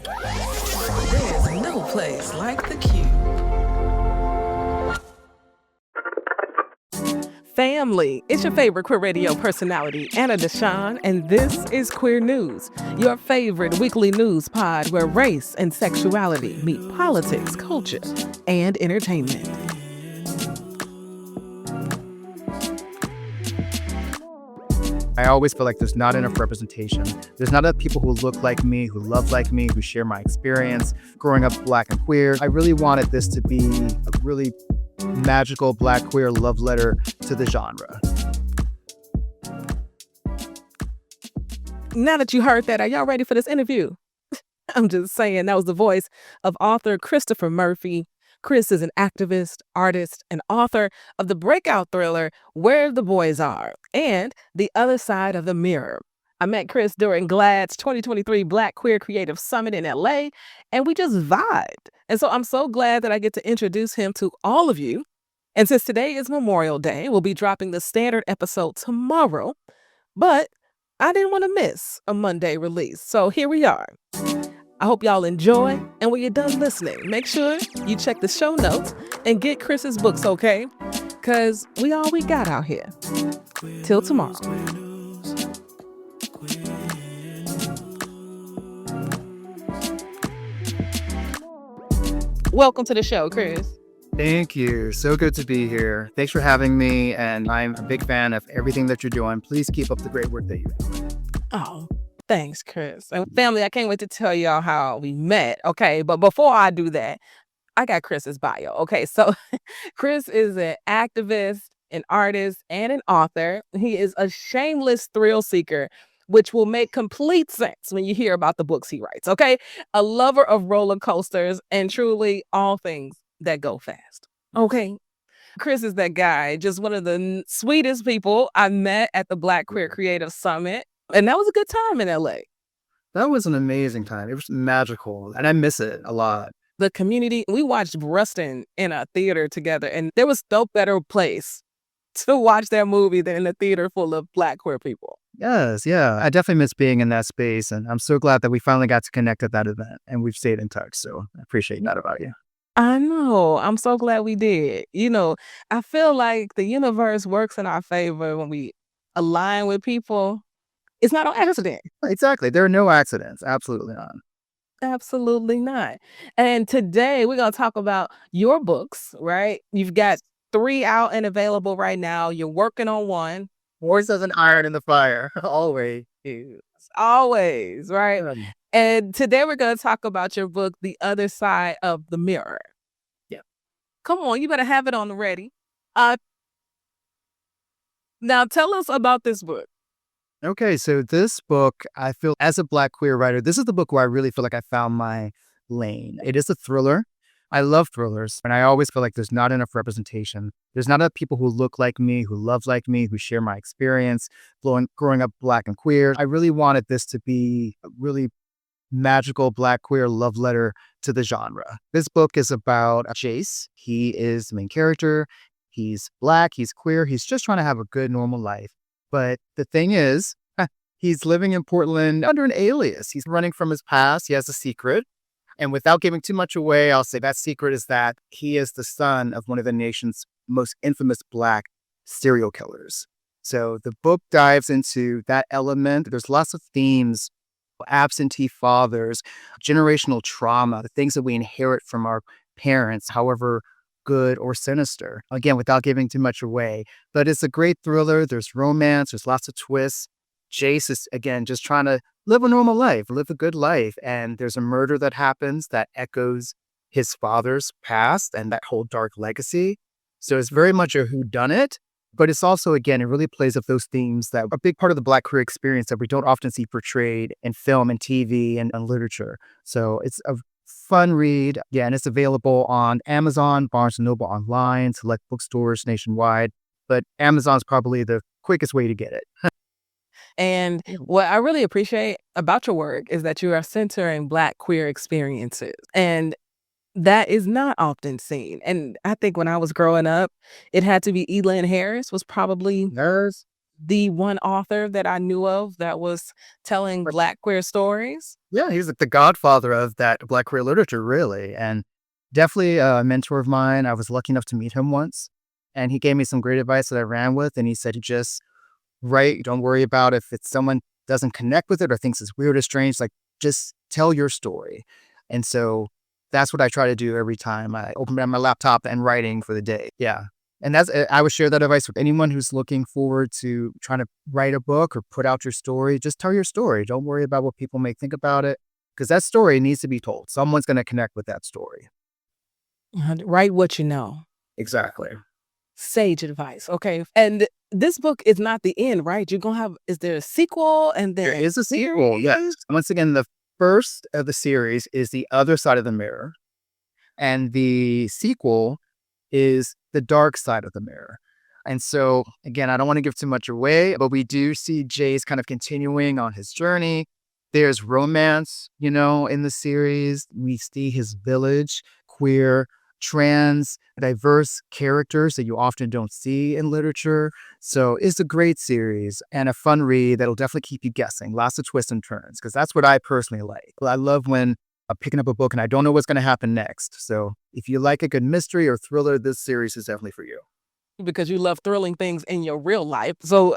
There's no place like the Q. Family, it's your favorite queer radio personality, Anna DeShawn, and this is Queer News, your favorite weekly news pod where race and sexuality meet politics, culture, and entertainment. I always feel like there's not enough representation. There's not enough people who look like me, who love like me, who share my experience growing up Black and queer. I really wanted this to be a really magical Black queer love letter to the genre. Now that you heard that, are y'all ready for this interview? I'm just saying, that was the voice of author Christopher Murphy. Chris is an activist, artist, and author of the breakout thriller Where the Boys Are and The Other Side of the Mirror. I met Chris during GLAAD's 2023 Black Queer Creative Summit in LA, and we just vibed. And so I'm so glad that I get to introduce him to all of you. And since today is Memorial Day, we'll be dropping the standard episode tomorrow, but I didn't want to miss a Monday release. So here we are. I hope y'all enjoy, and when you're done listening, make sure you check the show notes and get Chris's books, okay? Because we all we got out here. Till tomorrow. Welcome to the show, Chris. Thank you. So good to be here. Thanks for having me, and I'm a big fan of everything that you're doing. Please keep up the great work that you're doing. Oh, thanks, Chris. And family, I can't wait to tell y'all how we met, okay? But before I do that, I got Chris's bio. Okay, so Chris is an activist, an artist, and an author. He is a shameless thrill seeker, which will make complete sense when you hear about the books he writes, okay? A lover of roller coasters and truly all things that go fast, okay? Chris is that guy, just one of the sweetest people I met at the Black Queer Creative Summit. And that was a good time in LA. That was an amazing time. It was magical, and I miss it a lot. The community, we watched Rustin in a theater together, and there was no better place to watch that movie than in a theater full of Black queer people. Yes, yeah. I definitely miss being in that space, and I'm so glad that we finally got to connect at that event, and we've stayed in touch, so I appreciate that about you. I know. I'm so glad we did. I feel like the universe works in our favor when we align with people. It's not on accident. Exactly. There are no accidents. Absolutely not. Absolutely not. And today we're going to talk about your books, right? You've got 3 out and available right now. You're working on one. Horse as an iron in the fire. Always. Always, right? Um, And today we're going to talk about your book, The Other Side of the Mirror. Yeah. Come on, you better have it on the ready. Now tell us about this book. Okay, so this book, I feel as a Black queer writer, this is the book where I really feel like I found my lane. It is a thriller. I love thrillers, and I always feel like there's not enough representation. There's not enough people who look like me, who love like me, who share my experience growing up Black and queer. I really wanted this to be a really magical Black queer love letter to the genre. This book is about Jace. He is the main character. He's Black, he's queer, he's just trying to have a good, normal life. But the thing is, he's living in Portland under an alias. He's running from his past. He has a secret. And without giving too much away, I'll say that secret is that he is the son of one of the nation's most infamous Black serial killers. So the book dives into that element. There's lots of themes, absentee fathers, generational trauma, the things that we inherit from our parents, however good or sinister. Again, without giving too much away. But it's a great thriller. There's romance. There's lots of twists. Jace is, again, just trying to live a normal life, live a good life. And there's a murder that happens that echoes his father's past and that whole dark legacy. So it's very much a whodunit, but it's also, again, it really plays up those themes that are a big part of the Black queer experience that we don't often see portrayed in film and TV and literature. So it's a fun read. Yeah, and it's available on Amazon, Barnes & Noble online, select bookstores nationwide. But Amazon's probably the quickest way to get it. And what I really appreciate about your work is that you are centering Black queer experiences. And that is not often seen. And I think when I was growing up, it had to be Lynn Harris was probably Nurse. the one author that I knew of that was telling Black queer stories. Yeah, he's like the godfather of that Black queer literature, really, and definitely a mentor of mine. I was lucky enough to meet him once, and he gave me some great advice that I ran with. And he said, just write. Don't worry about if it's someone doesn't connect with it or thinks it's weird or strange. Like, just tell your story. And so that's what I try to do every time I open up my laptop and writing for the day. Yeah. And I would share that advice with anyone who's looking forward to trying to write a book or put out your story. Just tell your story. Don't worry about what people may think about it, because that story needs to be told. Someone's going to connect with that story. Write what you know. Exactly. Sage advice. Okay. And this book is not the end, right? You're gonna have is there a sequel and There then is a sequel. Yes. Once again, the first of the series is The Other Side of the Mirror, and the sequel is The Dark Side of the Mirror. And so, again, I don't want to give too much away, but we do see Jay's kind of continuing on his journey. There's romance, in the series. We see his village, queer, trans, diverse characters that you often don't see in literature. So it's a great series and a fun read that'll definitely keep you guessing. Lots of twists and turns, because that's what I personally like. I love when I'm picking up a book and I don't know what's going to happen next. So if you like a good mystery or thriller, this series is definitely for you. because you love thrilling things in your real life. So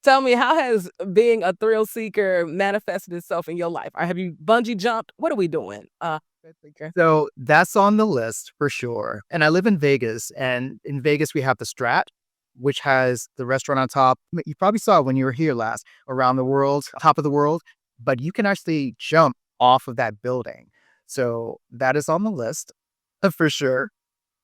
tell me, how has being a thrill seeker manifested itself in your life? Or have you bungee jumped? What are we doing? Okay. So that's on the list for sure. And I live in Vegas, and in Vegas, we have the Strat, which has the restaurant on top. You probably saw it when you were here last, around the world, top of the world, but you can actually jump off of that building. So that is on the list for sure.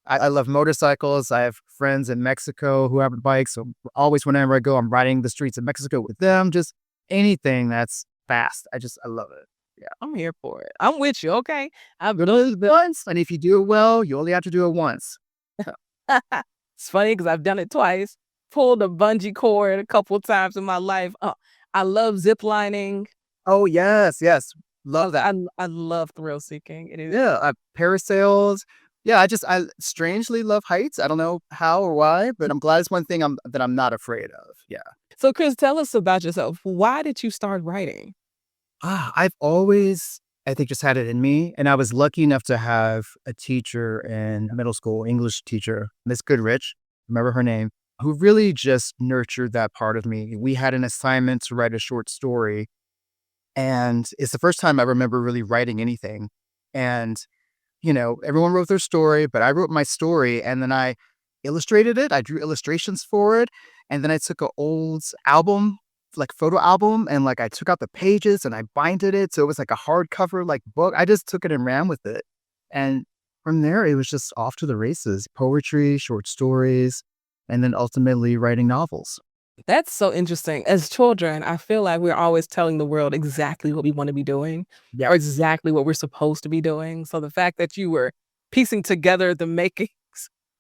I love motorcycles. I have friends in Mexico who have bikes. So always whenever I go, I'm riding the streets of Mexico with them. Just anything that's fast. I love it. Yeah. I'm here for it. I'm with you, okay? I've But only once. And if you do it well, you only have to do it once. It's funny because I've done it twice. Pulled a bungee cord a couple times in my life. I love zip lining. Oh, yes. Yes. Love that. I love thrill seeking. It is. Yeah. Parasails. Yeah. I strangely love heights. I don't know how or why, but I'm glad it's one thing that I'm not afraid of. Yeah. So, Chris, tell us about yourself. Why did you start writing? I've always, I think, just had it in me. And I was lucky enough to have a teacher in middle school, English teacher, Miss Goodrich, remember her name, who really just nurtured that part of me. We had an assignment to write a short story. And it's the first time I remember really writing anything. And, everyone wrote their story, but I wrote my story and then I illustrated it. I drew illustrations for it. And then I took an old album, like photo album, and like I took out the pages and I binded it. So it was like a hardcover like book. I just took it and ran with it. And from there, it was just off to the races, poetry, short stories, and then ultimately writing novels. That's so interesting. As children, I feel like we're always telling the world exactly what we want to be doing Yeah. or exactly what we're supposed to be doing. So the fact that you were piecing together the makings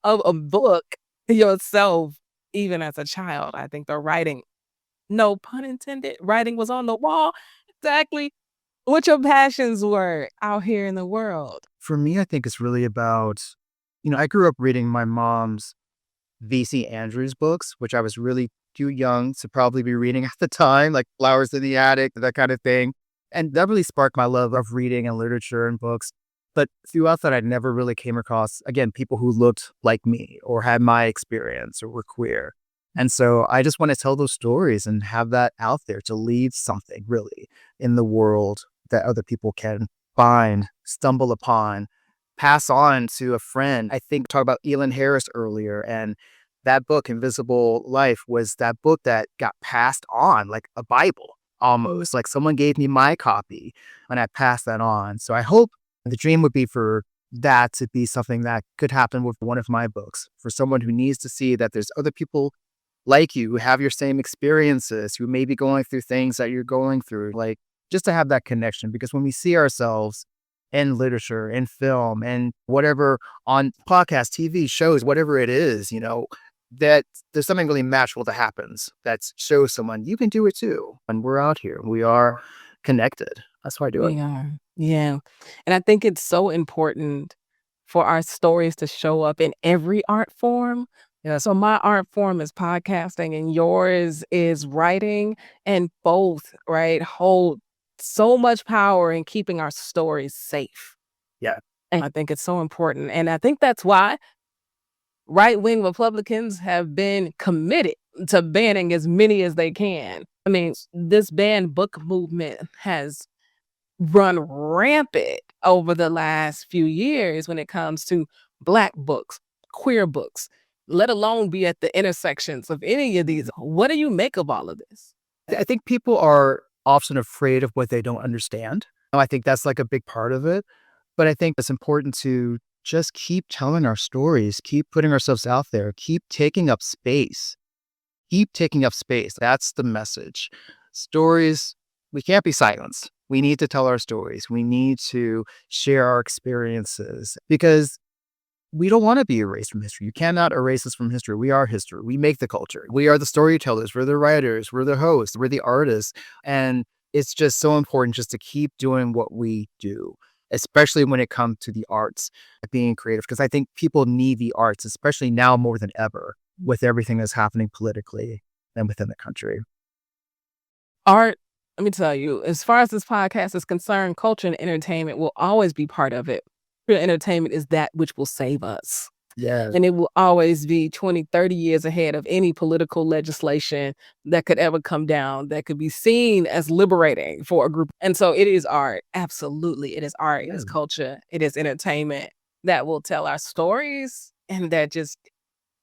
of a book yourself, even as a child, I think the writing, no pun intended, writing was on the wall. Exactly what your passions were out here in the world. For me, I think it's really about, I grew up reading my mom's V.C. Andrews books, which I was really too young to probably be reading at the time, like Flowers in the Attic, that kind of thing. And that really sparked my love of reading and literature and books. But throughout that, I never really came across, again, people who looked like me or had my experience or were queer. And so I just want to tell those stories and have that out there to leave something really in the world that other people can find, stumble upon, pass on to a friend. I think talk about Lynn Harris earlier, and that book, Invisible Life, was that book that got passed on like a Bible almost. Like someone gave me my copy and I passed that on. So I hope the dream would be for that to be something that could happen with one of my books, for someone who needs to see that there's other people like you who have your same experiences, who may be going through things that you're going through, like just to have that connection. Because when we see ourselves in literature, in film, and whatever on podcast, TV shows, whatever it is, that there's something really magical that happens that shows someone you can do it too. And we're out here. We are connected. That's why I do it. We are. Yeah. And I think it's so important for our stories to show up in every art form, Yeah, so my art form is podcasting and yours is writing, and both, right, hold so much power in keeping our stories safe. Yeah. And I think it's so important. And I think that's why right wing Republicans have been committed to banning as many as they can. I mean, this banned book movement has run rampant over the last few years when it comes to Black books, queer books, let alone be at the intersections of any of these. What do you make of all of this? I think people are often afraid of what they don't understand. I think that's like a big part of it. But I think it's important to just keep telling our stories, keep putting ourselves out there, keep taking up space. Keep taking up space. That's the message. Stories, we can't be silenced. We need to tell our stories. We need to share our experiences because we don't want to be erased from history. You cannot erase us from history. We are history. We make the culture. We are the storytellers. We're the writers. We're the hosts. We're the artists. And it's just so important just to keep doing what we do, especially when it comes to the arts, being creative, because I think people need the arts, especially now more than ever with everything that's happening politically and within the country. Art, let me tell you, as far as this podcast is concerned, culture and entertainment will always be part of it. Pure entertainment is that which will save us. Yeah. And it will always be 20, 30 years ahead of any political legislation that could ever come down that could be seen as liberating for a group. And so it is art. Absolutely. It is art. It is culture. It is entertainment that will tell our stories and that just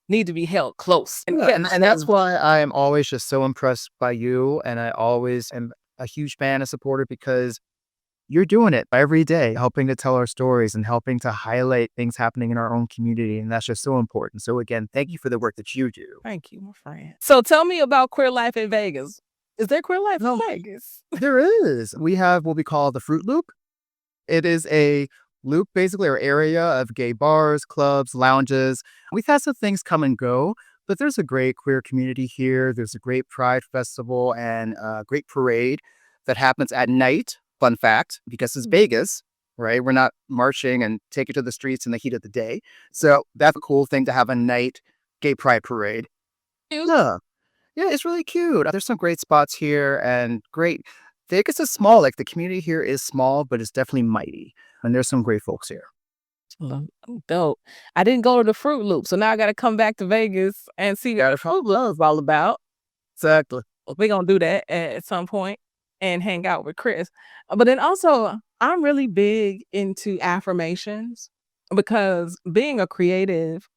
need to be held close. And that's why I am always just so impressed by you. And I always am a huge fan and supporter because you're doing it every day, helping to tell our stories and helping to highlight things happening in our own community. And that's just so important. So again, thank you for the work that you do. Thank you, my friend. So tell me about queer life in Vegas. Is there queer life in Vegas? There is. We have what we call the Fruit Loop. It is a loop, basically, or area of gay bars, clubs, lounges. We've had some things come and go, but there's a great queer community here. There's a great Pride Festival and a great parade that happens at night. Fun fact, because it's Vegas, right? We're not marching and taking to the streets in the heat of the day. So that's a cool thing to have a night gay pride parade. Yeah. Yeah, it's really cute. There's some great spots here and great. Vegas is small. Like the community here is small, but it's definitely mighty. And there's some great folks here. Dope. I didn't go to the Fruit Loop, so now I got to come back to Vegas and see what the Fruit Loop is all about. Exactly. We're going to do that at some point and hang out with Chris. But then also, I'm really big into affirmations because being a creative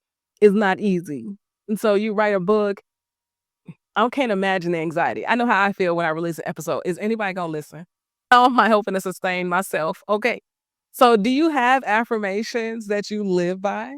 is not easy. And so you write a book, I can't imagine the anxiety. I know how I feel when I release an episode. Is anybody going to listen? How am I hoping to sustain myself? Okay. So do you have affirmations that you live by?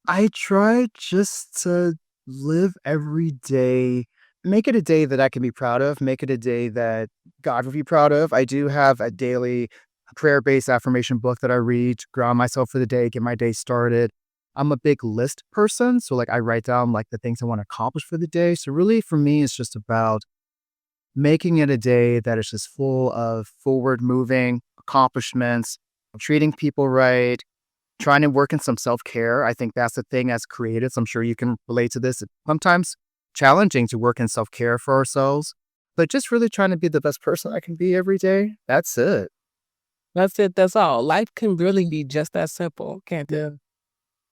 I try just to live every day, make it a day that I can be proud of, make it a day that God would be proud of. I do have a daily prayer-based affirmation book that I read to ground myself for the day, get my day started. I'm a big list person, so like I write down like the things I want to accomplish for the day. So really for me, it's just about making it a day that is just full of forward moving accomplishments, treating people right, trying to work in some self-care. I think that's the thing as creatives. I'm sure you can relate to this. It's sometimes challenging to work in self-care for ourselves, but just really trying to be the best person I can be every day. That's it. That's it. That's all. Life can really be just that simple, can't it?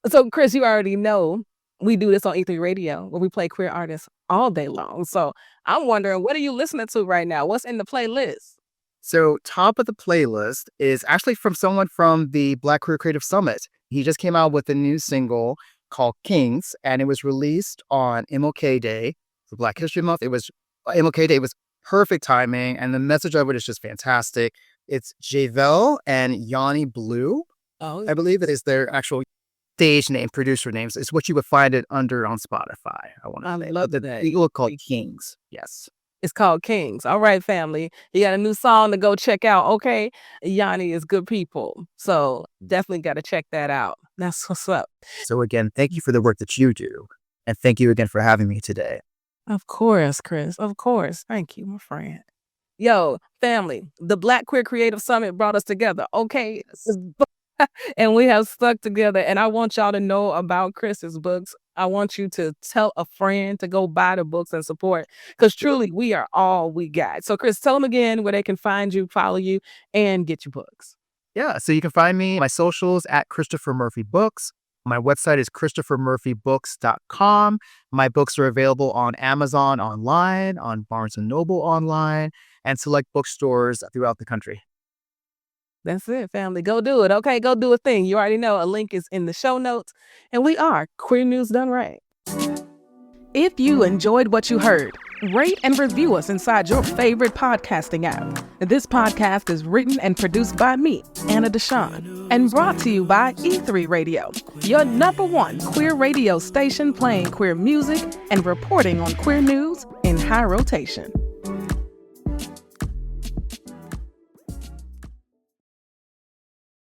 So, Chris, you already know we do this on E3 Radio where we play queer artists all day long. So I'm wondering, what are you listening to right now? What's in the playlist? So top of the playlist is actually from someone from the Black Queer Creative Summit. He just came out with a new single called Kings, and it was released on MLK Day for Black History Month. It was MLK Day. It was perfect timing, and the message of it is just fantastic. It's Javel and Yanni Blue. Oh, I believe it is their actual stage name, producer names. It's what you would find it under on Spotify. I want to say. love that. It will call Kings. Yes. It's called Kings. All right, family. You got a new song to go check out. Okay. Yanni is good people. So definitely got to check that out. That's what's up. So again, thank you for the work that you do. And thank you again for having me today. Of course, Chris. Of course. Thank you, my friend. Yo, family, the Black Queer Creative Summit brought us together. Okay. And we have stuck together. And I want y'all to know about Chris's books. I want you to tell a friend to go buy the books and support, because truly we are all we got. So Chris, tell them again where they can find you, follow you, and get your books. Yeah, so you can find me, my socials at Christopher Murphy Books. My website is christophermurphybooks.com. My books are available on Amazon online, on Barnes & Noble online, and select bookstores throughout the country. That's it, family. Go do it. Okay, go do a thing. You already know a link is in the show notes. And we are Queer News Done Right. If you enjoyed what you heard, rate and review us inside your favorite podcasting app. This podcast is written and produced by me, Anna DeShawn, and brought to you by E3 Radio, your #1 queer radio station playing queer music and reporting on queer news in high rotation.